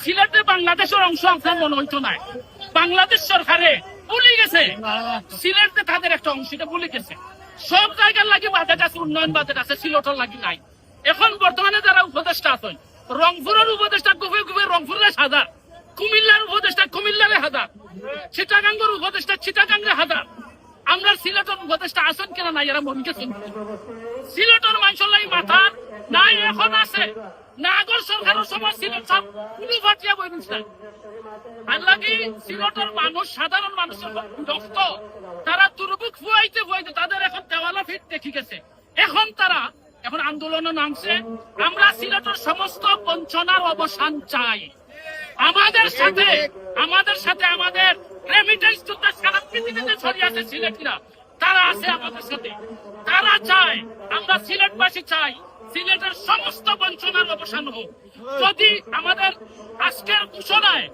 সিলেটে বাংলাদেশের অংশ আপনার মনে হইতো না, বাংলাদেশ সরকারে ভুলে গেছে সিলেটে তাদের একটা অংশ, এটা ভুলে গেছে। সব জায়গার লাগি বাজেট আছে, উন্নয়ন বাজেট আছে, সিলেটের লাগি নাই। এখন বর্তমানে যারা উপদেষ্টা আছেন, রংপুরের উপদেষ্টা গুফে গুফে রংপুরের 1000, কুমিল্লার উপদেষ্টা কুমিল্লার 1000, চিটাগাঙ্গের উপদেষ্টা চিটাগাঙ্গের 1000। আমরা সিলেটের উপদেষ্টা আছেন কিনা নাই এরা মন গেছেন। সিলেটের মানুষের লাগি মাথা নাই, এখন আছে না। আগর সরকারের সময় সিলেট সব কোনো ফাটিয়া বই দিচ্ছে। আর লাগি সিলেটের মানুষ, সাধারণ মানুষের রক্ত, তারা দুর্ভোগ ফুয়াইতে ফুয়াইতে তাদের এখন দেওয়ালা ফিট দেখি গেছে। এখন তারা এখন আন্দোলনে নামছে। আমরা সিলেটের সমস্ত বঞ্চনার অবসান চাই। আমাদের সাথে আমাদের রেমিটেন্স যোদ্ধা সারা পৃথিবীতে ছড়িয়ে আছে সিলেটিরা, তারা আছে আমাদের সাথে। তারা চায়, আমরা সিলেটবাসী চাই সিলেটের সমস্ত বঞ্চনার অবসান হোক। যদি আমাদের আজকের ঘোষণায়